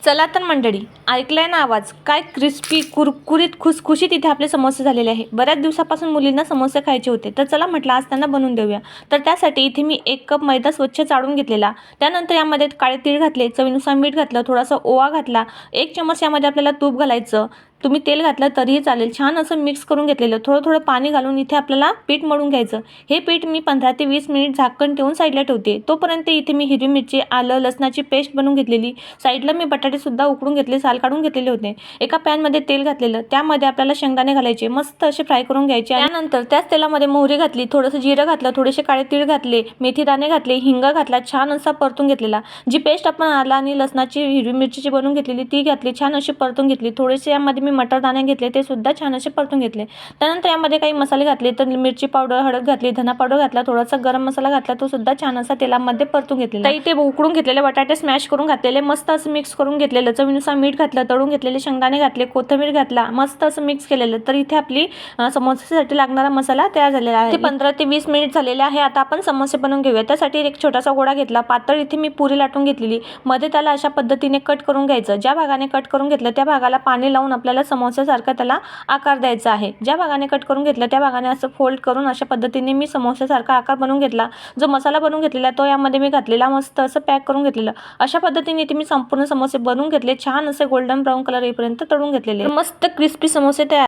चला तर मंडळी, ऐकलाय ना आवाज? काय क्रिस्पी कुरकुरीत खुसखुशीत इथे आपले समोसे झालेले आहे. बऱ्याच दिवसापासून मुलींना समोसे खायचे होते, तर चला म्हटलं आज त्यांना बनवून देऊया. तर त्यासाठी इथे मी 1 कप मैदा स्वच्छ चाळून घेतलेला. त्यानंतर यामध्ये काळे तीळ घातले, चवीनुसार मीठ घातलं, थोडासा ओवा घातला, 1 चमच यामध्ये आपल्याला तूप घालायचं. तुम्ही तेल घातलं तरीही चालेल. छान असं मिक्स करून घेतलेलं. थोडं थोडं पाणी घालून इथे आपल्याला पीठ मळून घ्यायचं. हे पीठ मी 15 ते 20 मिनिट झाकण ठेवून साईडला ठेवते. तोपर्यंत इथे मी हिरवी मिरची, आलं, लसणाची पेस्ट बनवून घेतलेली. साईडला मी बटाटे सुद्धा उकडून घेतले, साल काढून घेतलेले होते. एका पॅनमध्ये तेल घातलेलं, त्यामध्ये आपल्याला शेंगदाणे घालायचे, मस्त असे फ्राय करून घ्यायचे. त्यानंतर त्याच तेलामध्ये मोहरी घातली, थोडंसं जिरं घातलं, थोडेसे काळे तीळ घातले, मेथी दाणे घातले, हिंग घातला, छान असा परतून घेतलेला. जी पेस्ट आपण आलं आणि लसणाची हिरवी मिरचीची बनवून घेतलेली ती घातली, छान अशी परतून घेतली. थोडेसे यामध्ये मी मटर दाणे घेतले, ते सुद्धा छान असे परतून घेतले. त्यानंतर यामध्ये काही मसाले घातले, तर मिरची पावडर, हळद घातली, धना पावडर घातला, थोडासा गरम मसाला घातला, तो सुद्धा छान असा तेलामध्ये परतून घेतलेला. इथे उकडून घेतलेले बटाटे स्मॅश करून घातलेले, मस्त असं मिक्स करून घेतलेलं. चवीनुसार मीठ घातलं, तळून घेतलेले शेंगदाणे घातले, कोथिंबीर घातला, मस्त असं मिक्स केलेलं. तर इथे आपली समोसेसाठी लागणारा मसाला तयार झालेला आहे. 15 ते 20 मिनिट झालेले आहे. आता आपण समोसे बनवून घेऊया. त्यासाठी एक छोटासा गोळा घेतला, पातळ इथे मी पुरी लाटून घेतलेली. मध्ये त्याला अशा पद्धतीने कट करून घ्यायचं. ज्या भागाने कट करून घेतलं त्या भागाला पाणी लावून आपल्याला समोस्यासारखा त्याला आकार द्यायचा आहे. ज्या भागाने कट करून घेतलं त्या भागाने असं फोल्ड करून अशा पद्धतीने मी समोस्यासारखा आकार बनवून घेतला. जो मसाला बनवून घेतलेला तो यामध्ये मी घातलेला, मस्त असं पॅक करून घेतलेलं. अशा पद्धतीने इथे मी संपूर्ण समोसे बनवून घेतले. छान असे गोल्डन ब्राऊन कलर येईपर्यंत तळून घेतलेले. मस्त क्रिस्पी समोसे तयार.